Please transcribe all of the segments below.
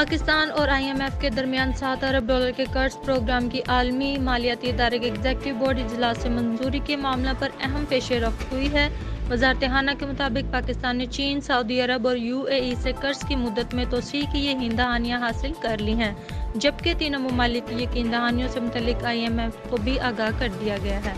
पाकिस्तान और IMF के दरमियान $7 अरब के कर्ज प्रोग्राम की आलमी मालियाती इदारे के एग्जीक्यूटिव बोर्ड इजलास से मंजूरी के मामला पर अहम पेशरफ्त हुई है। वज़ारत-ए-खाना के मुताबिक पाकिस्तान ने चीन, सऊदी अरब और UAE से कर्ज की मुद्दत में तोसी की ये दहानियाँ हासिल कर ली हैं, जबकि तीनों ममालिक की यकीन दहानियों से मुतल्लिक IMF को भी आगाह कर दिया गया है।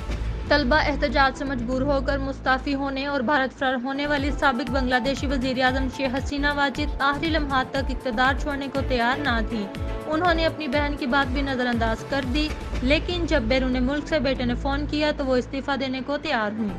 तलबा एहतजाज से मजबूर होकर मुस्ताफ़ी होने और भारत फरार होने वाली साबिक बांग्लादेशी वज़ीर आज़म शेख हसीना वाजिद आखिरी लम्हात तक इक़्तिदार छोड़ने को तैयार ना थी। उन्होंने अपनी बहन की बात भी नज़रअंदाज कर दी, लेकिन जब बैरून मुल्क से बेटे ने फ़ोन किया तो वो इस्तीफ़ा देने को तैयार हुई।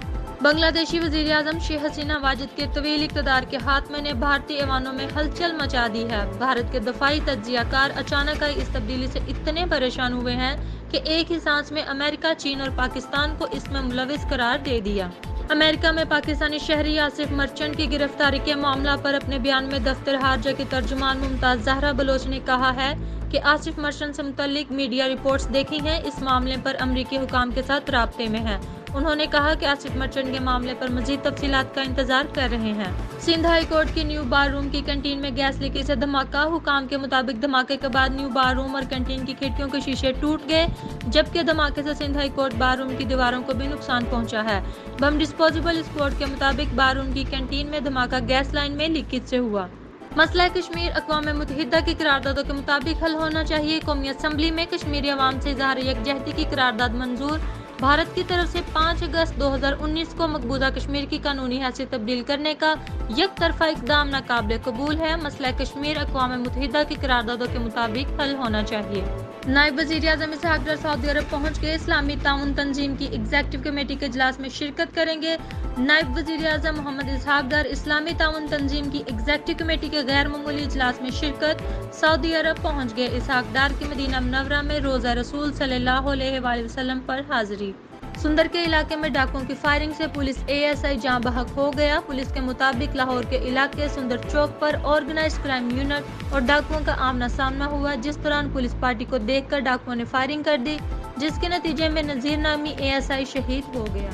बांग्लादेशी वज़ीर आज़म शेख हसीना वाजिद के तवील इक़्तिदार के खात्मे ने भारतीय ऐवानों में हलचल मचा दी है। भारत के दफाई तज्ज़ियाकार अचानक आई इस तब्दीली से इतने परेशान हुए हैं कि एक ही सांस में अमेरिका, चीन और पाकिस्तान को इसमें मुलविस करार दे दिया। अमेरिका में पाकिस्तानी शहरी आसिफ मर्चेंट की गिरफ्तारी के मामला पर अपने बयान में दफ्तर खारजा की तर्जुमान मुमताज़ ज़हरा बलोच ने कहा है कि आसिफ मर्चेंट से मुतल्लिक मीडिया रिपोर्ट्स देखी हैं, इस मामले पर अमरीकी हुकाम के साथ राब्ते में हैं। उन्होंने कहा कि आसिफ मर्चेंट के मामले पर मजीद तफसीलात का इंतजार कर रहे हैं। सिंध हाई कोर्ट की न्यू बार रूम की कैंटीन में गैस लीकेज से धमाका। हुकाम के मुताबिक धमाके के बाद न्यू बार रूम और कैंटीन की खिड़कियों के शीशे टूट गए, जबकि धमाके से Sindh high court bar room की दीवारों को भी नुकसान पहुंचा है। बम डिस्पोजेबल स्क्वाड के मुताबिक बार रूम की कैंटीन में धमाका गैस लाइन में लीकेज से हुआ। मसला कश्मीर अक़वाम मुत्तहिदा की करारदादों के मुताबिक हल होना चाहिए। कौमी असम्बली में कश्मीरी अवाम से इज़हार यकजहती की करारदाद मंजूर। भारत की तरफ से 5 अगस्त 2019 को मकबूजा कश्मीर की कानूनी हैसियत तब्दील करने का एक तरफा इक़दाम नाकाबिल कबूल है। मसला कश्मीर अक़वाम मुत्तहिदा की करारदादों के मुताबिक हल होना चाहिए। नायब वज़ीर आज़म इसहाक़ डार सऊदी अरब पहुँच गए। इस्लामी ताउन तंजीम की एग्जीक्यूटिव कमेटी के इजलास में शिरकत करेंगे। नायब वज़ीर आज़म मोहम्मद इसहाक़ डार इस्लामी ताउन तंजीम की एग्जीक्यूटिव कमेटी के गैर मामूली इजलास में शिरकत सऊदी अरब पहुँच गए। इसहाक़ डार की मदीना मुनव्वरा में रोज़ा रसूल सल्लल्लाहु अलैहि वसल्लम पर हाजिरी। सुंदर के इलाके में डाकुओं की फायरिंग से पुलिस ASI जाँ बहक हो गया। पुलिस के मुताबिक लाहौर के इलाके सुंदर चौक पर ऑर्गेनाइज्ड क्राइम यूनिट और डाकुओं का आमना सामना हुआ, जिस दौरान पुलिस पार्टी को देखकर डाकुओं ने फायरिंग कर दी, जिसके नतीजे में नज़ीर नामी ASI शहीद हो गया।